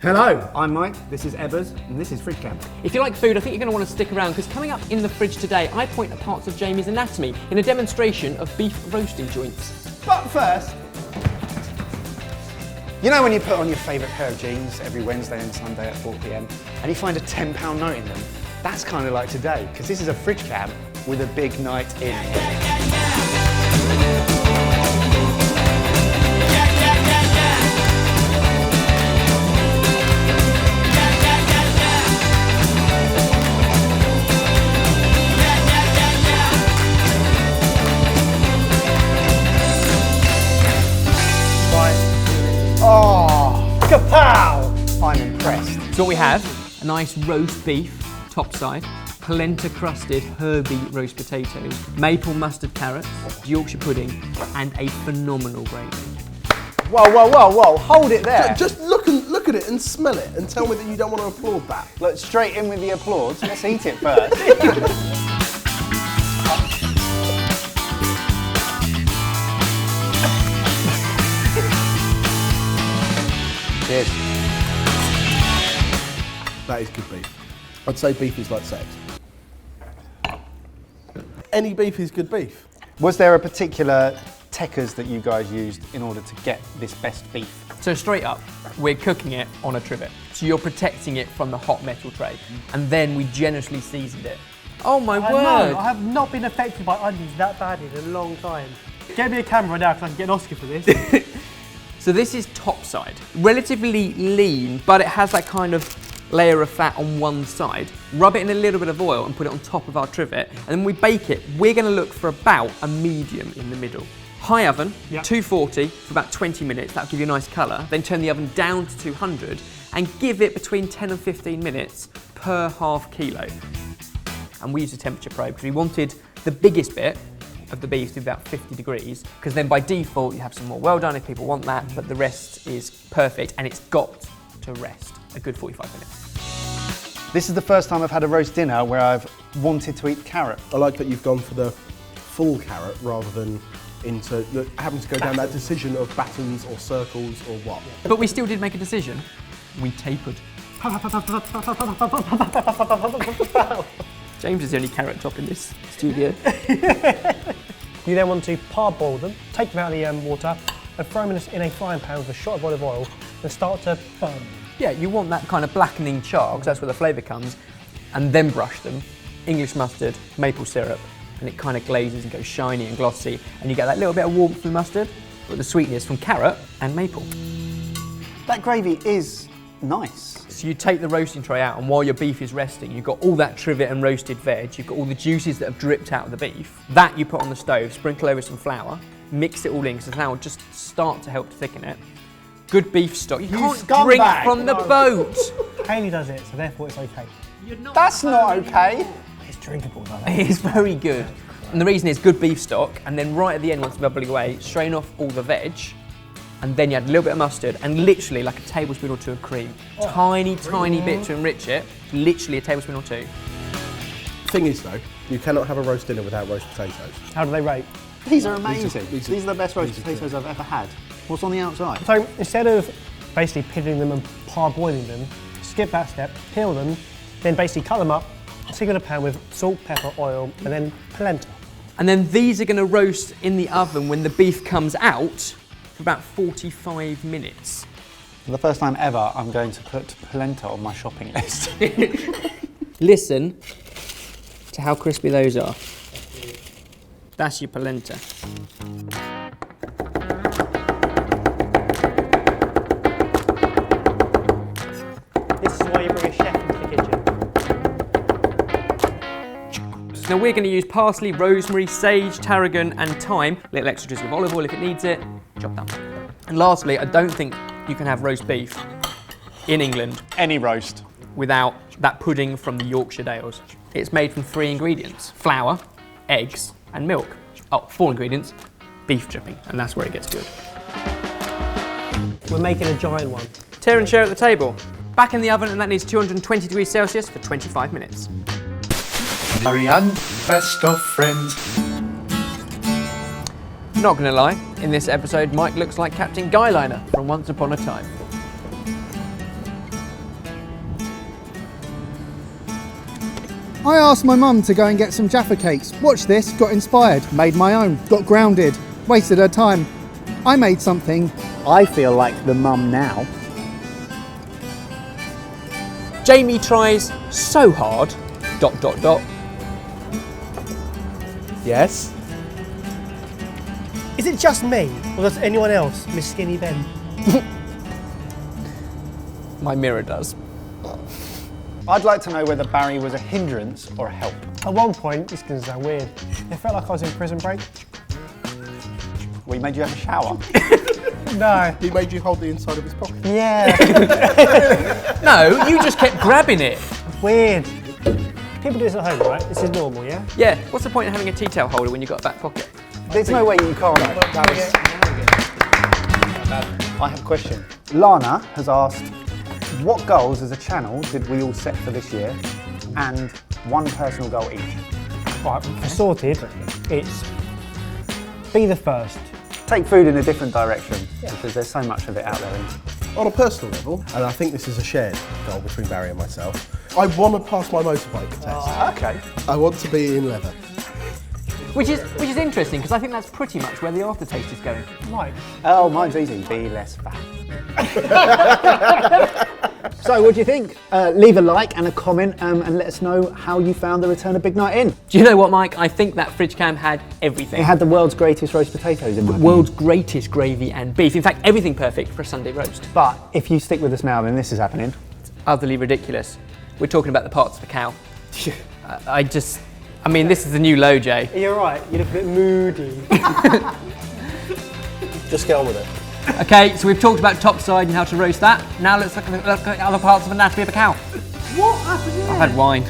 Hello, I'm Mike, this is Ebbers, and this is Fridge Cam. If you like food, I think you're going to want to stick around because coming up in the fridge today, I point at parts of Jamie's anatomy in a demonstration of beef roasting joints. But first, you know when you put on your favourite pair of jeans every Wednesday and Sunday at 4 p.m. and you find a £10 note in them? That's kind of like today, because this is a Fridge Cam with a big night in. Oh, kapow! I'm impressed. So what we have, a nice roast beef, top side, polenta crusted herby roast potatoes, maple mustard carrots, Yorkshire pudding, and a phenomenal gravy. Whoa, whoa, whoa, whoa, hold it there. Just look at it and smell it and tell me that you don't want to applaud that. Look, straight in with the applause. Let's eat it first. Cheers. That is good beef. I'd say beef is like sex. Any beef is good beef. Was there a particular techers that you guys used in order to get this best beef? So straight up, we're cooking it on a trivet. So you're protecting it from the hot metal tray. And then we generously seasoned it. Oh my I word! know, I have not been affected by onions that badly in a long time. Get me a camera now because I can get an Oscar for this. So this is top side. Relatively lean, but it has that kind of layer of fat on one side. Rub it in a little bit of oil and put it on top of our trivet. And then we bake it. We're gonna look for about a medium in the middle. High oven, Yep. 240 for about 20 minutes. That'll give you a nice color. Then turn the oven down to 200 and give it between 10 and 15 minutes per half kilo. And we used a temperature probe because we wanted the biggest bit of the beef to be about 50 degrees, because then by default you have some more well done if people want that, but the rest is perfect and it's got to rest a good 45 minutes. This is the first time I've had a roast dinner where I've wanted to eat carrot. I like that you've gone for the full carrot rather than having to go down that decision of battens or circles or what. But we still did make a decision. We tapered. James is the only carrot top in this studio. You then want to parboil them, take them out of the water, and throw them in a frying pan with a shot of olive oil and start to burn. Yeah, you want that kind of blackening char, because that's where the flavour comes, and then brush them. English mustard, maple syrup, and it kind of glazes and goes shiny and glossy, and you get that little bit of warmth from mustard, but the sweetness from carrot and maple. That gravy is nice. So you take the roasting tray out, and while your beef is resting, you've got all that trivet and roasted veg, you've got all the juices that have dripped out of the beef. That you put on the stove, sprinkle over some flour, mix it all in, because the flour will just start to help to thicken it. Good beef stock. You can't drink scumbag. from the boat. Haley does it, so therefore it's okay. That's not okay. It's drinkable though. It's very good. And the reason is good beef stock, and then right at the end, once it's bubbling away, strain off all the veg, and then you add a little bit of mustard, and literally like a tablespoon or two of cream. Tiny bit to enrich it, literally a tablespoon or two. Thing is though, you cannot have a roast dinner without roast potatoes. How do they rate? These are amazing. These These are the best roast potatoes I've ever had. What's on the outside? So instead of basically peeling them and parboiling them, skip that step, peel them, then basically cut them up, stick in a pan with salt, pepper, oil, and then polenta. And then these are gonna roast in the oven when the beef comes out for about 45 minutes. For the first time ever, I'm going to put polenta on my shopping list. Listen to how crispy those are. That's your polenta. This is why you bring a chef into the kitchen. Now we're going to use parsley, rosemary, sage, tarragon and thyme. A little extra drizzle of olive oil if it needs it. Chop down. And lastly, I don't think you can have roast beef in England Any roast. without that pudding from the Yorkshire Dales. It's made from 3 ingredients: flour, eggs and milk. Oh, 4 ingredients, beef dripping, and that's where it gets good. We're making a giant one. Tear and share at the table. Back in the oven, and that needs 220 degrees Celsius for 25 minutes. Marianne, best of friends. Not gonna lie, in this episode, Mike looks like Captain Guyliner from Once Upon a Time. I asked my mum to go and get some Jaffa cakes. Watched this, got inspired, made my own, got grounded, wasted her time. I made something. I feel like the mum now. Jamie tries so hard, ... Yes. Is it just me, or does anyone else miss Skinny Ben? My mirror does. I'd like to know whether Barry was a hindrance or a help. At one point, this is going to sound weird, it felt like I was in Prison Break. Well, he made you have a shower. No. He made you hold the inside of his pocket. Yeah. No, you just kept grabbing it. Weird. People do this at home, right? This is normal, yeah? Yeah, what's the point of having a tea towel holder when you've got a back pocket? There's no way you can't. I have a question. Lana has asked, what goals as a channel did we all set for this year? And one personal goal each. Right, for sorted, it's be the first. Take food in a different direction, because there's so much of it out there. On a personal level, and I think this is a shared goal between Barry and myself, I want to pass my motorbike test. Okay. I want to be in leather. Which is interesting, because I think that's pretty much where the aftertaste is going. Right. Oh, mine's easy. Be less fat. So, what do you think? Leave a like and a comment and let us know how you found the return of Big Night In. Do you know what, Mike? I think that fridge cam had everything. It had the world's greatest roast potatoes in my opinion. World's greatest gravy and beef. In fact, everything perfect for a Sunday roast. But if you stick with us now, then this is happening. Utterly ridiculous. We're talking about the parts of a cow. I mean, this is the new low, Jay. You're right, you look a bit moody. Just get on with it. Okay, so we've talked about topside and how to roast that. Now let's look at other parts of anatomy of a cow. What happened there? I've had wine.